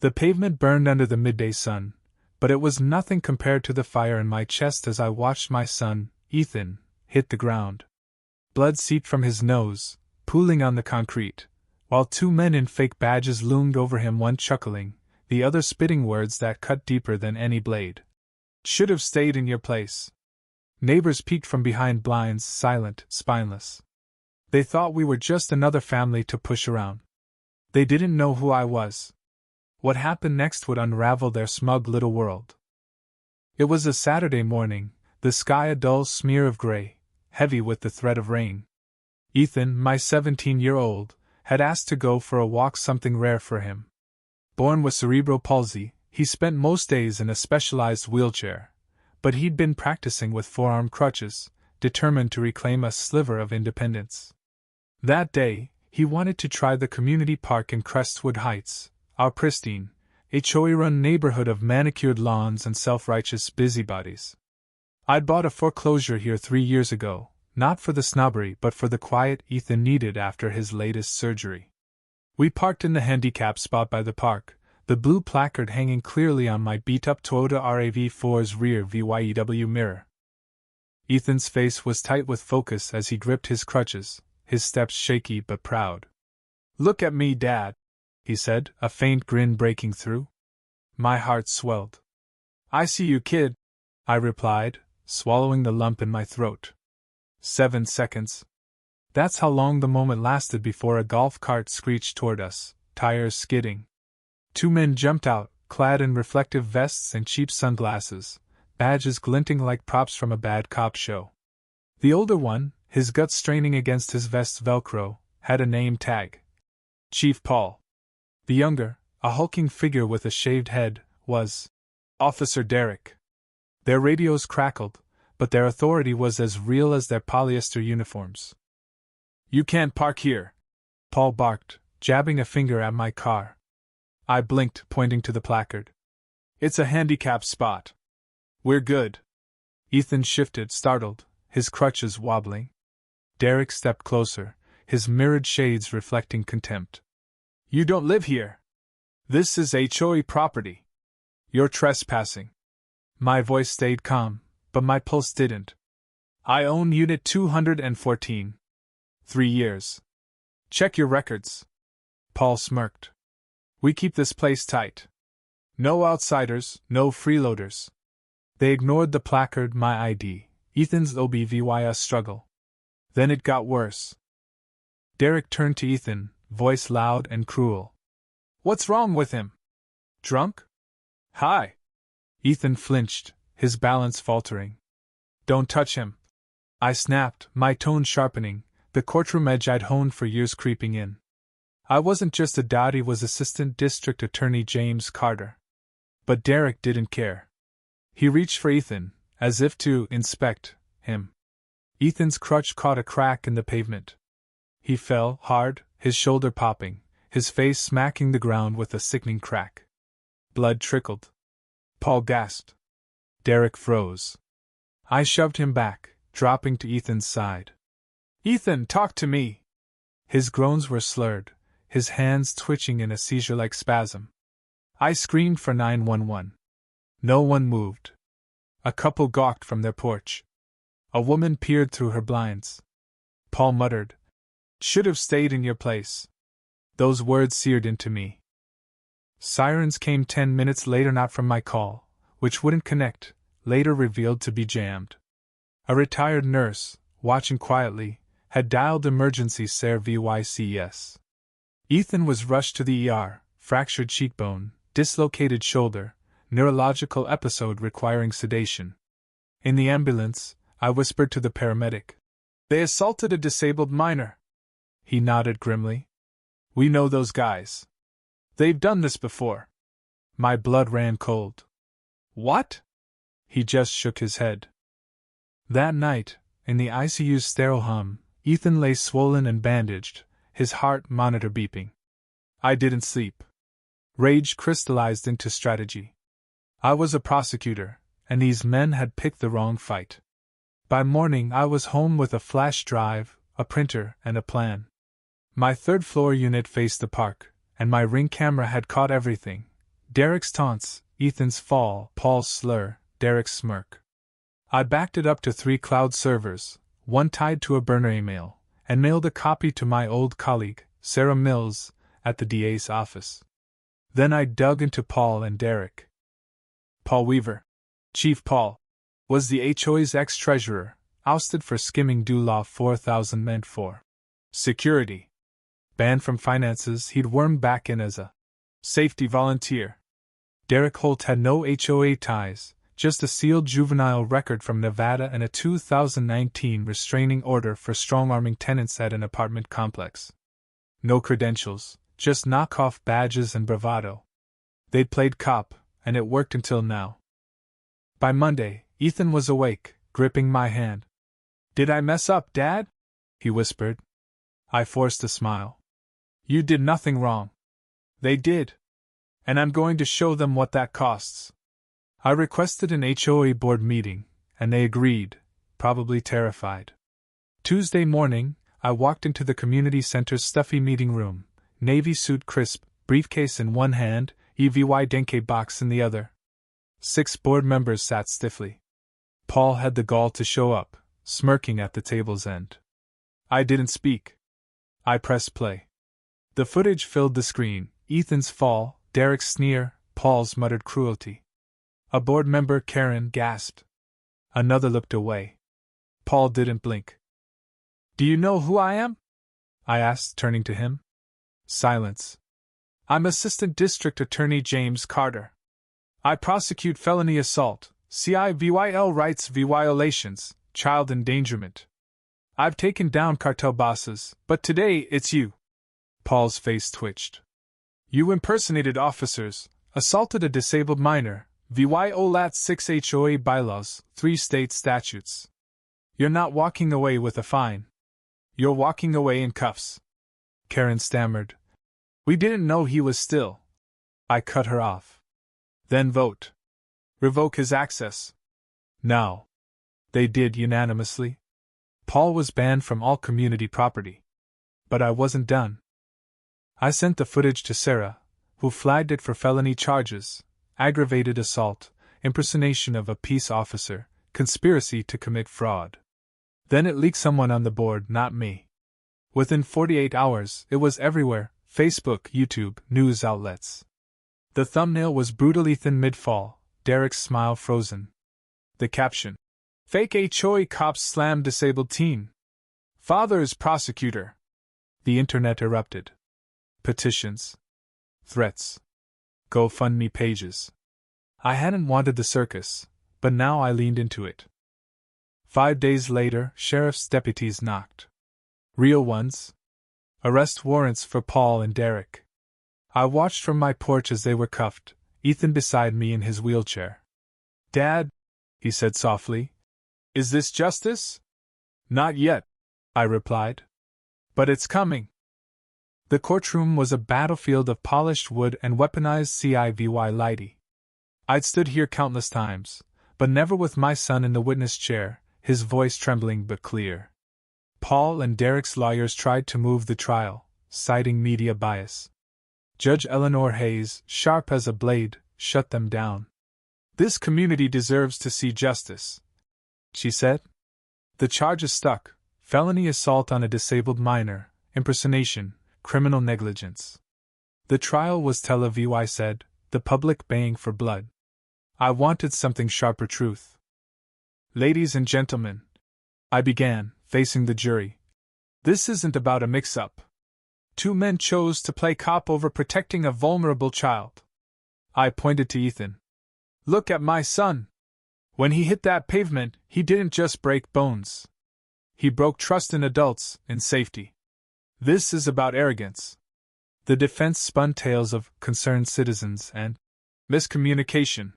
The pavement burned under the midday sun, but it was nothing compared to the fire in my chest as I watched my son, Ethan, hit the ground. Blood seeped from his nose, pooling on the concrete, while two men in fake badges loomed over him, one chuckling, the other spitting words that cut deeper than any blade. Should have stayed in your place. Neighbors peeked from behind blinds, silent, spineless. They thought we were just another family to push around. They didn't know who I was. What happened next would unravel their smug little world. It was a Saturday morning, the sky a dull smear of gray, heavy with the threat of rain. Ethan, my 17-year-old, had asked to go for a walk, something rare for him. Born with cerebral palsy, he spent most days in a specialized wheelchair, but he'd been practicing with forearm crutches, determined to reclaim a sliver of independence. That day, he wanted to try the community park in Crestwood Heights, our pristine, HOA-run neighborhood of manicured lawns and self-righteous busybodies. I'd bought a foreclosure here 3 years ago, not for the snobbery but for the quiet Ethan needed after his latest surgery. We parked in the handicap spot by the park, the blue placard hanging clearly on my beat-up Toyota RAV4's rear VYEW mirror. Ethan's face was tight with focus as he gripped his crutches, his steps shaky but proud. "Look at me, Dad," he said, a faint grin breaking through. My heart swelled. "I see you, kid," I replied, swallowing the lump in my throat. 7 seconds. That's how long the moment lasted before a golf cart screeched toward us, tires skidding. 2 men jumped out, clad in reflective vests and cheap sunglasses, badges glinting like props from a bad cop show. The older one, his guts straining against his vest's Velcro, had a name tag: Chief Paul. The younger, a hulking figure with a shaved head, was Officer Derek. Their radios crackled, but their authority was as real as their polyester uniforms. "You can't park here," Paul barked, jabbing a finger at my car. I blinked, pointing to the placard. "It's a handicap spot. We're good." Ethan shifted, startled, his crutches wobbling. Derek stepped closer, his mirrored shades reflecting contempt. "You don't live here. This is HOA property. You're trespassing." My voice stayed calm, but my pulse didn't. "I own Unit 214. 3 years. Check your records." Paul smirked. "We keep this place tight. No outsiders, no freeloaders." They ignored the placard, my ID, Ethan's OBVYS struggle. Then it got worse. Derek turned to Ethan, voice loud and cruel. "What's wrong with him? Drunk? Hi." Ethan flinched, his balance faltering. "Don't touch him," I snapped, my tone sharpening, the courtroom edge I'd honed for years creeping in. I wasn't just a dowdy, was Assistant District Attorney James Carter. But Derek didn't care. He reached for Ethan, as if to inspect him. Ethan's crutch caught a crack in the pavement. He fell, hard, his shoulder popping, his face smacking the ground with a sickening crack. Blood trickled. Paul gasped. Derek froze. I shoved him back, dropping to Ethan's side. "Ethan, talk to me!" His groans were slurred, his hands twitching in a seizure-like spasm. I screamed for 911. No one moved. A couple gawked from their porch. A woman peered through her blinds. Paul muttered, "Should have stayed in your place." Those words seared into me. Sirens came 10 minutes later, not from my call, which wouldn't connect, later revealed to be jammed. A retired nurse, watching quietly, had dialed emergency services. Ethan was rushed to the ER, fractured cheekbone, dislocated shoulder, neurological episode requiring sedation. In the ambulance, I whispered to the paramedic, "They assaulted a disabled minor." He nodded grimly. "We know those guys. They've done this before." My blood ran cold. "What?" He just shook his head. That night, in the ICU's sterile hum, Ethan lay swollen and bandaged, his heart monitor beeping. I didn't sleep. Rage crystallized into strategy. I was a prosecutor, and these men had picked the wrong fight. By morning I was home with a flash drive, a printer, and a plan. My third-floor unit faced the park, and my Ring camera had caught everything, Derek's taunts, Ethan's fall, Paul's slur, Derek's smirk. I backed it up to 3 cloud servers, one tied to a burner email, and mailed a copy to my old colleague, Sarah Mills, at the DA's office. Then I dug into Paul and Derek. Paul Weaver, Chief Paul, was the HOA's ex-treasurer, ousted for skimming due law 4,000 meant for security. Banned from finances, he'd wormed back in as a safety volunteer. Derek Holt had no HOA ties, just a sealed juvenile record from Nevada and a 2019 restraining order for strong-arming tenants at an apartment complex. No credentials, just knockoff badges and bravado. They'd played cop, and it worked until now. By Monday, Ethan was awake, gripping my hand. "Did I mess up, Dad?" he whispered. I forced a smile. "You did nothing wrong." "They did. And I'm going to show them what that costs." I requested an HOA board meeting, and they agreed, probably terrified. Tuesday morning, I walked into the community center's stuffy meeting room, navy suit crisp, briefcase in one hand, EVY Denke box in the other. 6 board members sat stiffly. Paul had the gall to show up, smirking at the table's end. I didn't speak. I pressed play. The footage filled the screen, Ethan's fall, Derek's sneer, Paul's muttered cruelty. A board member, Karen, gasped. Another looked away. Paul didn't blink. "Do you know who I am?" I asked, turning to him. Silence. "I'm Assistant District Attorney James Carter. I prosecute felony assault, CIVYL rights violations, child endangerment. I've taken down cartel bosses, but today it's you." Paul's face twitched. "You impersonated officers, assaulted a disabled minor, VYOLAT 6 HOA bylaws, 3 state statutes. You're not walking away with a fine. You're walking away in cuffs." Karen stammered. "We didn't know he was still." I cut her off. "Then vote. Revoke his access." Now. They did unanimously. Paul was banned from all community property. But I wasn't done. I sent the footage to Sarah, who flagged it for felony charges: aggravated assault, impersonation of a peace officer, conspiracy to commit fraud. Then it leaked someone on the board, not me. Within 48 hours, it was everywhere: Facebook, YouTube, news outlets. The thumbnail was brutal Ethan mid-fall, Derek's smile frozen. The caption: "Fake HOA cops slam disabled teen. Father's prosecutor." The internet erupted. Petitions. Threats. GoFundMe pages. I hadn't wanted the circus, but now I leaned into it. 5 days later, sheriff's deputies knocked. Real ones. Arrest warrants for Paul and Derek. I watched from my porch as they were cuffed, Ethan beside me in his wheelchair. "Dad," he said softly, "is this justice?" "Not yet," I replied. "But it's coming." The courtroom was a battlefield of polished wood and weaponized CIVY lighty. I'd stood here countless times, but never with my son in the witness chair, his voice trembling but clear. Paul and Derek's lawyers tried to move the trial, citing media bias. Judge Eleanor Hayes, sharp as a blade, shut them down. "This community deserves to see justice," she said. "The charges stuck: felony assault on a disabled minor, impersonation, criminal negligence. The trial was televised," I said, the public baying for blood. I wanted something sharper truth. "Ladies and gentlemen," I began, facing the jury, "this isn't about a mix-up. 2 men chose to play cop over protecting a vulnerable child." I pointed to Ethan. "Look at my son. When he hit that pavement, he didn't just break bones. He broke trust in adults, in safety. This is about arrogance." The defense spun tales of concerned citizens and miscommunication,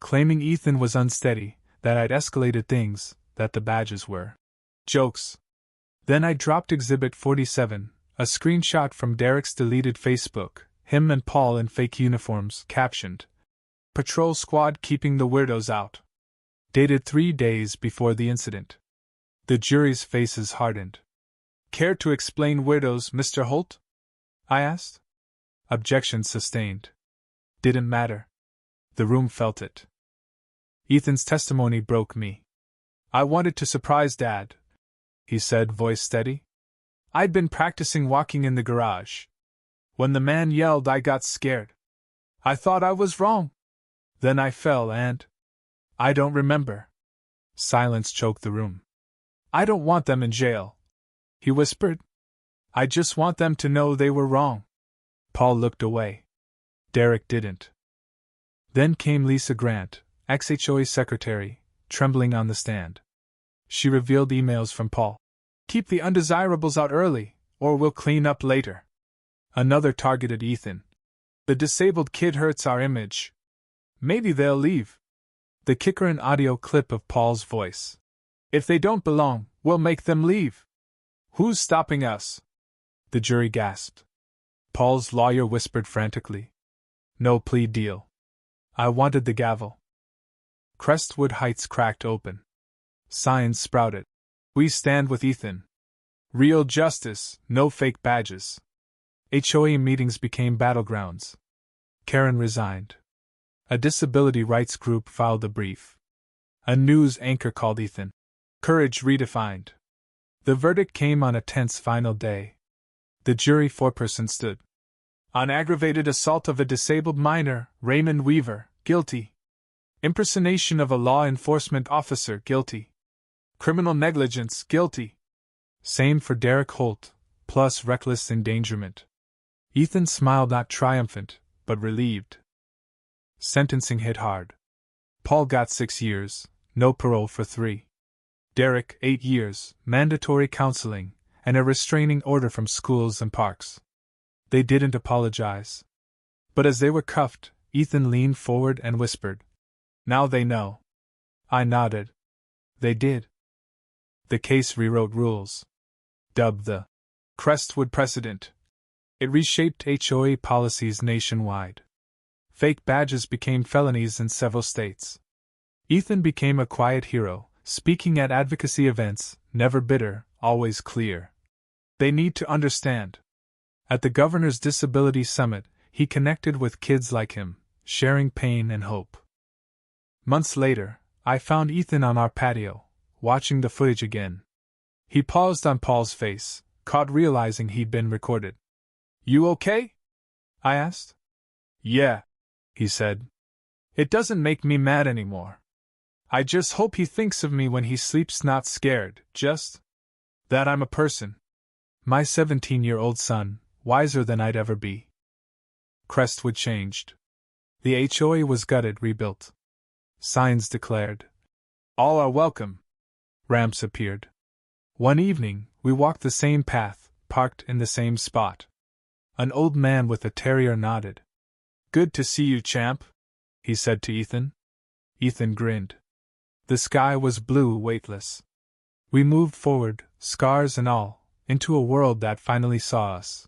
claiming Ethan was unsteady, that I'd escalated things, that the badges were jokes. Then I dropped Exhibit 47, a screenshot from Derek's deleted Facebook, him and Paul in fake uniforms, captioned, "Patrol squad keeping the weirdos out." Dated 3 days before the incident. The jury's faces hardened. "Care to explain weirdos, Mr. Holt?" I asked. Objection sustained. Didn't matter. The room felt it. Ethan's testimony broke me. I wanted to surprise Dad, he said, voice steady. I'd been practicing walking in the garage. When the man yelled, I got scared. I thought I was wrong. Then I fell and… I don't remember. Silence choked the room. I don't want them in jail, he whispered. I just want them to know they were wrong. Paul looked away. Derek didn't. Then came Lisa Grant, ex-HOA secretary, trembling on the stand. She revealed emails from Paul. Keep the undesirables out early, or we'll clean up later. Another targeted Ethan. The disabled kid hurts our image. Maybe they'll leave. The kicker, an audio clip of Paul's voice. If they don't belong, we'll make them leave. Who's stopping us? The jury gasped. Paul's lawyer whispered frantically. No plea deal. I wanted the gavel. Crestwood Heights cracked open. Signs sprouted. We stand with Ethan. Real justice, no fake badges. HOA meetings became battlegrounds. Karen resigned. A disability rights group filed a brief. A news anchor called Ethan. Courage redefined. The verdict came on a tense final day. The jury foreperson stood. On aggravated assault of a disabled minor, Raymond Weaver, guilty. Impersonation of a law enforcement officer, guilty. Criminal negligence, guilty. Same for Derek Holt, plus reckless endangerment. Ethan smiled, not triumphant, but relieved. Sentencing hit hard. Paul got 6 years, no parole for 3. Derek, 8 years, mandatory counseling, and a restraining order from schools and parks. They didn't apologize. But as they were cuffed, Ethan leaned forward and whispered, Now they know. I nodded. They did. The case rewrote rules. Dubbed the Crestwood precedent. It reshaped HOA policies nationwide. Fake badges became felonies in several states. Ethan became a quiet hero, speaking at advocacy events, never bitter, always clear. They need to understand. At the Governor's Disability Summit, he connected with kids like him, sharing pain and hope. Months later, I found Ethan on our patio, watching the footage again. He paused on Paul's face, caught realizing he'd been recorded. You okay? I asked. Yeah, he said. It doesn't make me mad anymore. I just hope he thinks of me when he sleeps, not scared, just that I'm a person. My 17-year-old son, wiser than I'd ever be. Crestwood changed. The HOA was gutted, rebuilt. Signs declared, All are welcome. Ramps appeared. One evening, we walked the same path, parked in the same spot. An old man with a terrier nodded. Good to see you, champ, he said to Ethan. Ethan grinned. The sky was blue, weightless. We moved forward, scars and all, into a world that finally saw us.